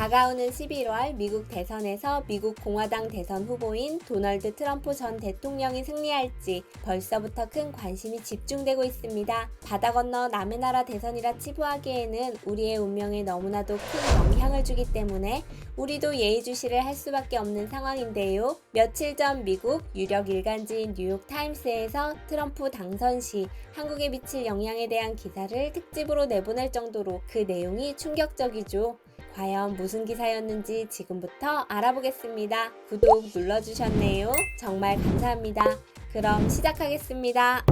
다가오는 11월 미국 대선에서 미국 공화당 대선 후보인 도널드 트럼프 전 대통령이 승리할지 벌써부터 큰 관심이 집중되고 있습니다. 바다 건너 남의 나라 대선이라 치부하기에는 우리의 운명에 너무나도 큰 영향을 주기 때문에 우리도 예의주시를 할 수밖에 없는 상황인데요. 며칠 전 미국 유력 일간지인 뉴욕타임스에서 트럼프 당선 시 한국에 미칠 영향에 대한 기사를 특집으로 내보낼 정도로 그 내용이 충격적이죠. 과연 무슨 기사였는지 지금부터 알아보겠습니다. 구독 눌러주셨네요. 정말 감사합니다. 그럼 시작하겠습니다.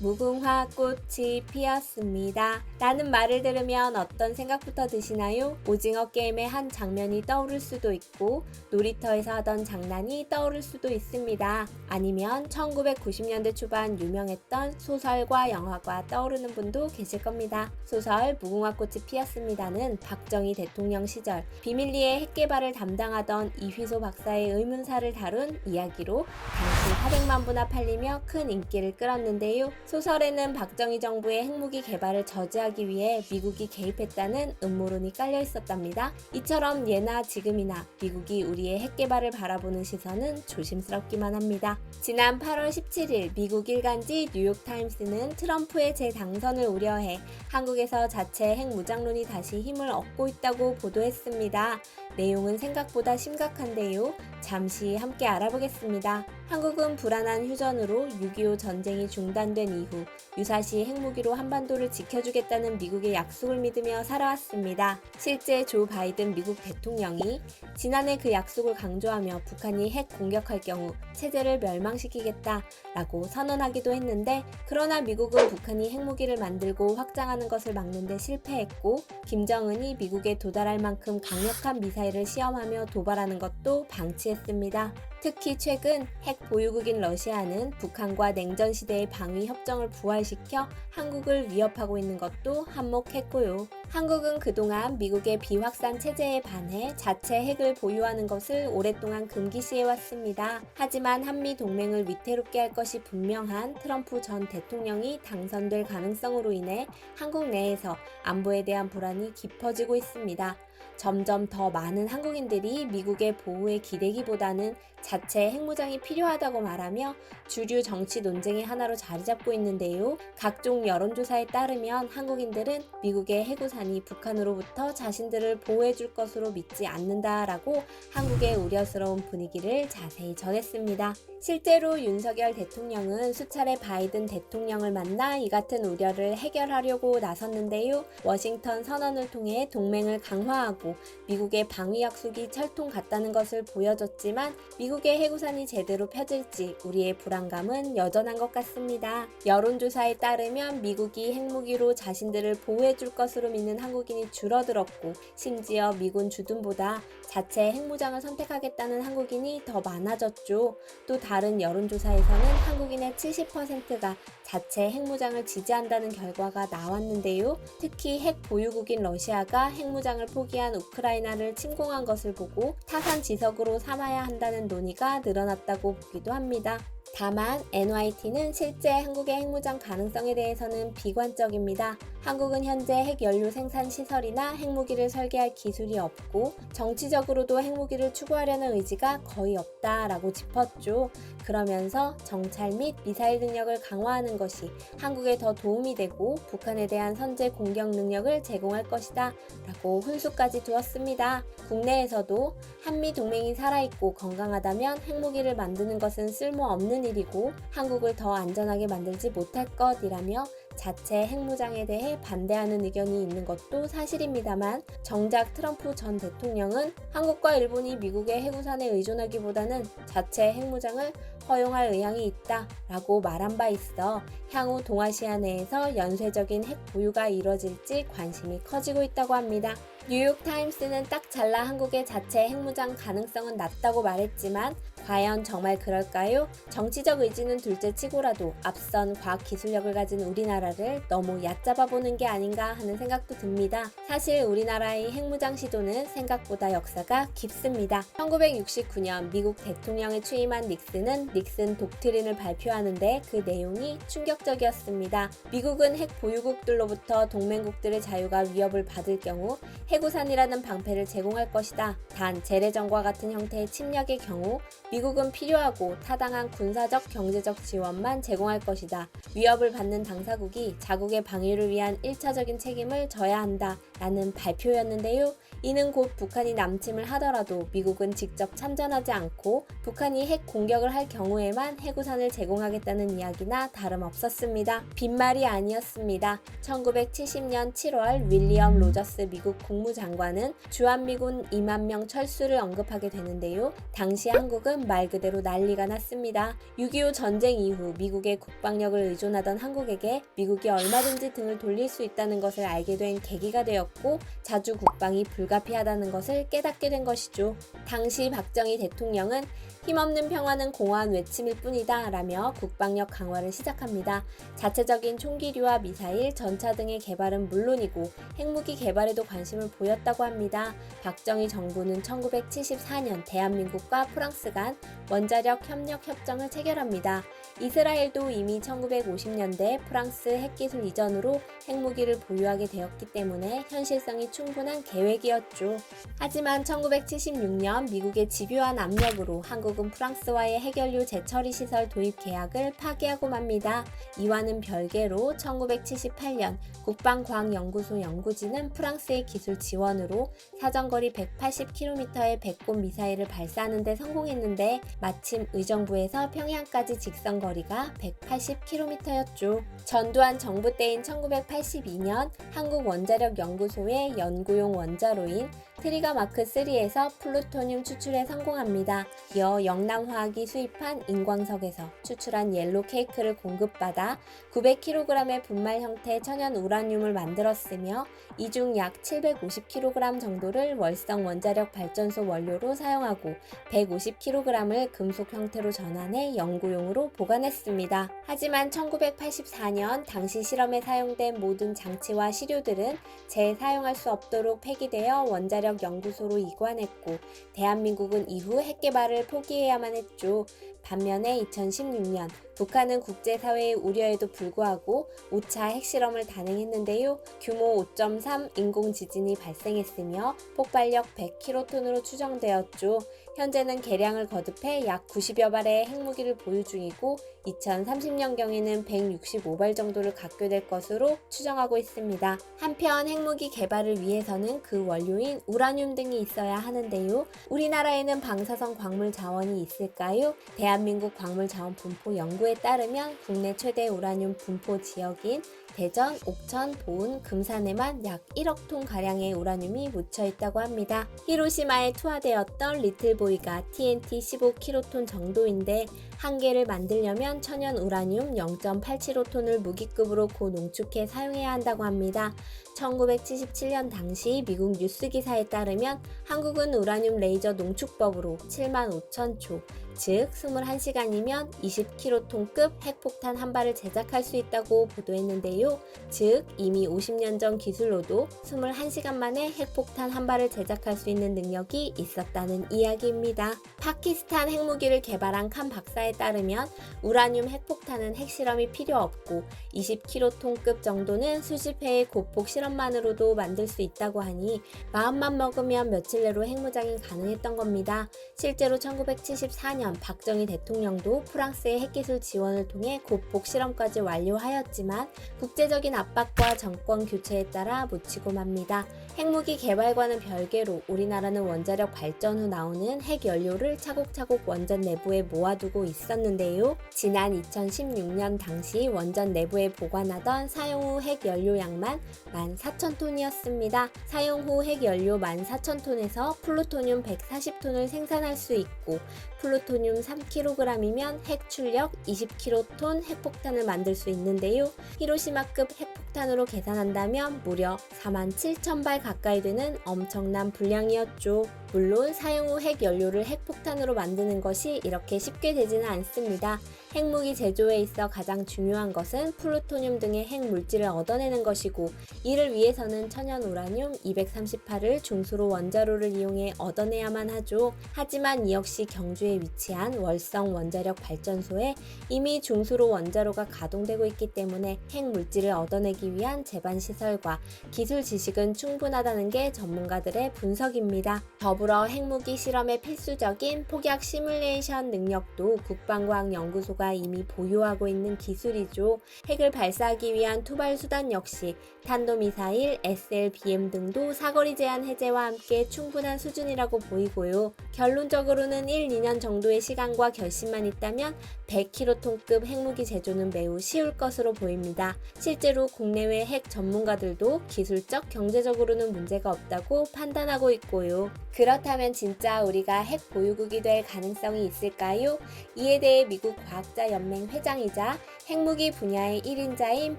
무궁화 꽃이 피었습니다. 라는 말을 들으면 어떤 생각부터 드시나요? 오징어 게임의 한 장면이 떠오를 수도 있고 놀이터에서 하던 장난이 떠오를 수도 있습니다. 아니면 1990년대 초반 유명했던 소설과 영화가 떠오르는 분도 계실 겁니다. 소설 무궁화 꽃이 피었습니다는 박정희 대통령 시절 비밀리에 핵개발을 담당하던 이휘소 박사의 의문사를 다룬 이야기로 당시 400만 부나 팔리며 큰 인기를 끌었는데요. 소설에는 박정희 정부의 핵무기 개발을 저지하기 위해 미국이 개입했다는 음모론이 깔려 있었답니다. 이처럼 예나 지금이나 미국이 우리의 핵개발을 바라보는 시선은 조심스럽기만 합니다. 지난 8월 17일 미국 일간지 뉴욕타임스는 트럼프의 재당선을 우려해 한국에서 자체 핵무장론이 다시 힘을 얻고 있다고 보도했습니다. 내용은 생각보다 심각한데요. 잠시 함께 알아보겠습니다. 한국은 불안한 휴전으로 6.25 전쟁이 중단된 이후 유사시 핵무기로 한반도를 지켜주겠다는 미국의 약속을 믿으며 살아왔습니다. 실제 조 바이든 미국 대통령이 지난해 그 약속을 강조하며 북한이 핵 공격할 경우 체제를 멸망시키겠다라고 선언하기도 했는데 그러나 미국은 북한이 핵무기를 만들고 확장하는 것을 막는 데 실패했고 김정은이 미국에 도달할 만큼 강력한 미사일을 시험하며 도발하는 것도 방치했습니다. 특히 최근 핵 보유국인 러시아는 북한과 냉전 시대의 방위 협정을 부활시켜 한국을 위협하고 있는 것도 한몫했고요. 한국은 그동안 미국의 비확산 체제에 반해 자체 핵을 보유하는 것을 오랫동안 금기시해왔습니다. 하지만 한미 동맹을 위태롭게 할 것이 분명한 트럼프 전 대통령이 당선될 가능성으로 인해 한국 내에서 안보에 대한 불안이 깊어지고 있습니다. 점점 더 많은 한국인들이 미국의 보호에 기대기보다는 자체 핵무장이 필요하다고 말하며 주류 정치 논쟁의 하나로 자리 잡고 있는데요. 각종 여론조사에 따르면 한국인들은 미국의 해구산이 북한으로부터 자신들을 보호해줄 것으로 믿지 않는다라고 한국의 우려스러운 분위기를 자세히 전했습니다. 실제로 윤석열 대통령은 수차례 바이든 대통령을 만나 이 같은 우려를 해결하려고 나섰는데요. 워싱턴 선언을 통해 동맹을 강화하고 미국의 방위 약속이 철통 같다는 것을 보여줬지만 미국의 해구산이 제대로 펴질지 우리의 불안감은 여전한 것 같습니다. 여론조사에 따르면 미국이 핵무기로 자신들을 보호해줄 것으로 믿는 한국인이 줄어들었고 심지어 미군 주둔보다 자체 핵무장을 선택하겠다는 한국인이 더 많아졌죠. 또 다른 여론조사에서는 한국인의 70%가 자체 핵무장을 지지한다는 결과가 나왔는데요. 특히 핵 보유국인 러시아가 핵무장을 포기한 우크라이나를 침공한 것을 보고 타산지석으로 삼아야 한다는 논의가 늘어났다고 보기도 합니다. 다만 NYT는 실제 한국의 핵무장 가능성에 대해서는 비관적입니다. 한국은 현재 핵연료 생산 시설이나 핵무기를 설계할 기술이 없고 정치적으로도 핵무기를 추구하려는 의지가 거의 없다라고 짚었죠. 그러면서 정찰 및 미사일 능력을 강화하는 것이 한국에 더 도움이 되고 북한에 대한 선제 공격 능력을 제공할 것이다 라고 훈수까지 두었습니다. 국내에서도 한미 동맹이 살아있고 건강하다면 핵무기를 만드는 것은 쓸모없는 일이고 한국을 더 안전하게 만들지 못할 것이라며 자체 핵무장에 대해 반대하는 의견이 있는 것도 사실입니다만 정작 트럼프 전 대통령은 한국과 일본이 미국의 해구산에 의존하기보다는 자체 핵무장을 허용할 의향이 있다 라고 말한 바 있어 향후 동아시아 내에서 연쇄적인 핵 보유가 이뤄질지 관심이 커지고 있다고 합니다. 뉴욕타임스는 딱 잘라 한국의 자체 핵무장 가능성은 낮다고 말했지만 과연 정말 그럴까요? 정치적 의지는 둘째치고라도 앞선 과학 기술력을 가진 우리나라를 너무 얕잡아 보는 게 아닌가 하는 생각도 듭니다. 사실 우리나라의 핵무장 시도는 생각보다 역사가 깊습니다. 1969년 미국 대통령에 취임한 닉슨은 닉슨 독트린을 발표하는데 그 내용이 충격적이었습니다. 미국은 핵 보유국들로부터 동맹국들의 자유가 위협을 받을 경우 해구산이라는 방패를 제공할 것이다. 단 재래전과 같은 형태의 침략의 경우 미국은 필요하고 타당한 군사적, 경제적 지원만 제공할 것이다. 위협을 받는 당사국이 자국의 방위를 위한 1차적인 책임을 져야 한다. 라는 발표였는데요. 이는 곧 북한이 남침을 하더라도 미국은 직접 참전하지 않고 북한이 핵 공격을 할 경우에만 해구산을 제공하겠다는 이야기나 다름없었습니다. 빈말이 아니었습니다. 1970년 7월 윌리엄 로저스 미국 국무장관은 주한미군 2만 명 철수를 언급하게 되는데요. 당시 한국은 말 그대로 난리가 났습니다. 6.25 전쟁 이후 미국의 국방력을 의존하던 한국에게 미국이 얼마든지 등을 돌릴 수 있다는 것을 알게 된 계기가 되었고 자주 국방이 불가피하다는 것을 깨닫게 된 것이죠. 당시 박정희 대통령은 힘없는 평화는 공허한 외침일 뿐이다 라며 국방력 강화를 시작합니다. 자체적인 총기류와 미사일, 전차 등의 개발은 물론이고 핵무기 개발에도 관심을 보였다고 합니다. 박정희 정부는 1974년 대한민국과 프랑스 간 원자력 협력 협정을 체결합니다. 이스라엘도 이미 1950년대 프랑스 핵기술 이전으로 핵무기를 보유하게 되었기 때문에 현실성이 충분한 계획이었죠. 하지만 1976년 미국의 집요한 압력으로 한국은 프랑스와의 핵연료 재처리 시설 도입 계약을 파기하고 맙니다. 이와는 별개로 1978년 국방과학연구소 연구진은 프랑스의 기술 지원으로 사정거리 180km의 배꼽 미사일을 발사하는 데 성공했는데 마침 의정부에서 평양까지 직선거리가 180km였죠. 전두환 정부 때인 1982년 한국원자력연구소의 연구용 원자로인 트리거 마크 3에서 플루토늄 추출에 성공합니다. 이어 영남화학이 수입한 인광석에서 추출한 옐로 케이크를 공급받아 900kg의 분말 형태의 천연 우라늄을 만들었으며 이 중 약 750kg 정도를 월성 원자력 발전소 원료로 사용하고 150kg을 금속 형태로 전환해 연구용으로 보관했습니다. 하지만 1984년 당시 실험에 사용된 모든 장치와 시료들은 재사용할 수 없도록 폐기되어 원자력 연구소로 이관했고 대한민국은 이후 핵개발을 포기해야만 했죠. 반면에 2016년 북한은 국제사회의 우려에도 불구하고 5차 핵실험을 단행했는데요. 규모 5.3 인공지진이 발생했으며 폭발력 100킬로톤으로 추정되었죠. 현재는 개량을 거듭해 약 90여 발의 핵무기를 보유 중이고 2030년경에는 165발 정도를 갖게 될 것으로 추정하고 있습니다. 한편 핵무기 개발을 위해서는 그 원료인 우라늄 등이 있어야 하는데요. 우리나라에는 방사성 광물 자원이 있을까요? 대한민국 광물자원 분포 연구에 따르면 국내 최대 우라늄 분포 지역인 대전, 옥천, 보은, 금산에만 약 1억 톤 가량의 우라늄이 묻혀 있다고 합니다. 히로시마에 투하되었던 리틀보이가 TNT 15kT 정도인데 한 개를 만들려면 천연 우라늄 0.875톤을 무기급으로 고농축해 사용해야 한다고 합니다. 1977년 당시 미국 뉴스 기사에 따르면 한국은 우라늄 레이저 농축법으로 75,000초, 즉 21시간이면 20kT급 핵폭탄 한 발을 제작할 수 있다고 보도했는데요. 즉 이미 50년 전 기술로도 21시간 만에 핵폭탄 한 발을 제작할 수 있는 능력이 있었다는 이야기입니다. 파키스탄 핵무기를 개발한 칸 박사에 따르면 우라늄 핵폭탄은 핵실험이 필요 없고 20kT급 정도는 수십 회의 고폭 실험만으로도 만들 수 있다고 하니 마음만 먹으면 며칠 내로 핵무장이 가능했던 겁니다. 실제로 1974년 박정희 대통령도 프랑스의 핵기술 지원을 통해 고폭 실험까지 완료하였지만 국제적인 압박과 정권 교체에 따라 묻히고 맙니다. 핵무기 개발과는 별개로 우리나라는 원자력 발전 후 나오는 핵연료를 차곡차곡 원전 내부에 모아두고 있었는데요. 지난 2016년 당시 원전 내부에 보관하던 사용 후 핵연료량만 14,000톤이었습니다. 사용 후 핵연료 14,000톤에서 플루토늄 140톤을 생산할 수 있고 플루토늄 플루토늄 3kg이면 핵 출력 20kT 핵폭탄을 만들 수 있는데요. 히로시마급 핵폭탄으로 계산한다면 무려 47,000발 가까이 되는 엄청난 분량이었죠. 물론 사용 후 핵 연료를 핵폭탄으로 만드는 것이 이렇게 쉽게 되지는 않습니다. 핵무기 제조에 있어 가장 중요한 것은 플루토늄 등의 핵 물질을 얻어내는 것이고, 이를 위해서는 천연 우라늄 238을 중수로 원자로를 이용해 얻어내야만 하죠. 하지만 이 역시 경주에 위치한 월성 원자력 발전소에 이미 중수로 원자로가 가동되고 있기 때문에 핵 물질을 얻어내기 위한 제반 시설과 기술 지식은 충분하다는 게 전문가들의 분석입니다. 더불어 핵무기 실험에 필수적인 폭약 시뮬레이션 능력도 국방과학연구소가 이미 보유하고 있는 기술이죠. 핵을 발사하기 위한 투발 수단 역시 탄도미사일, SLBM 등도 사거리 제한 해제와 함께 충분한 수준이라고 보이고요. 결론적으로는 1-2년 정도의 시간과 결심만 있다면 100kg급 핵무기 제조는 매우 쉬울 것으로 보입니다. 실제로 국내외 핵 전문가들도 기술적, 경제적으로는 문제가 없다고 판단하고 있고요. 그렇다면 진짜 우리가 핵 보유국이 될 가능성이 있을까요? 이에 대해 미국 과학자연맹 회장이자 핵무기 분야의 1인자인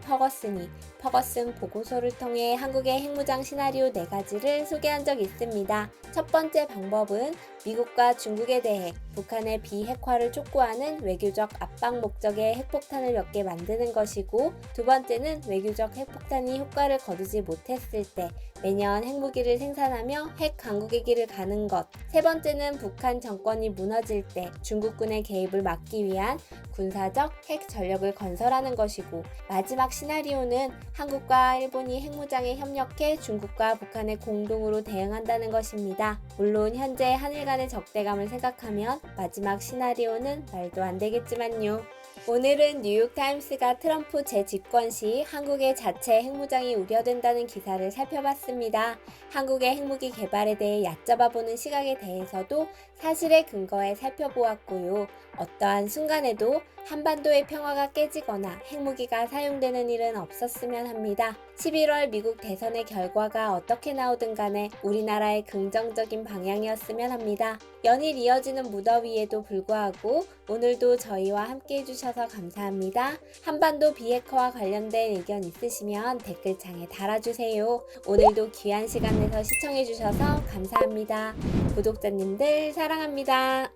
퍼거슨 보고서를 통해 한국의 핵무장 시나리오 4가지를 소개한 적 있습니다. 첫 번째 방법은 미국과 중국에 대해 북한의 비핵화를 촉구하는 외교적 압박 목적의 핵폭탄을 몇 개 만드는 것이고, 두 번째는 외교적 핵폭탄이 효과를 거두지 못했을 때 매년 핵무기를 생산하며 핵 강국의 길을 가는 것, 세 번째는 북한 정권이 무너질 때 중국군의 개입을 막기 위한 군사적 핵 전력을 건설하는 것이고, 마지막 시나리오는 한국과 일본이 핵무장에 협력해 중국과 북한에 공동으로 대응한다는 것입니다. 물론 현재 한일 간의 적대감을 생각하면 마지막 시나리오는 말도 안 되겠지만요. 오늘은 뉴욕타임스가 트럼프 재집권 시 한국의 자체 핵무장이 우려된다는 기사를 살펴봤습니다. 한국의 핵무기 개발에 대해 얕잡아보는 시각에 대해서도 사실에 근거해 살펴보았고요. 어떠한 순간에도 한반도의 평화가 깨지거나 핵무기가 사용되는 일은 없었으면 합니다. 11월 미국 대선의 결과가 어떻게 나오든 간에 우리나라의 긍정적인 방향이었으면 합니다. 연일 이어지는 무더위에도 불구하고 오늘도 저희와 함께 해주셔서 감사합니다. 한반도 비핵화와 관련된 의견 있으시면 댓글창에 달아주세요. 오늘도 귀한 시간 내서 시청해주셔서 감사합니다. 구독자님들 사랑합니다.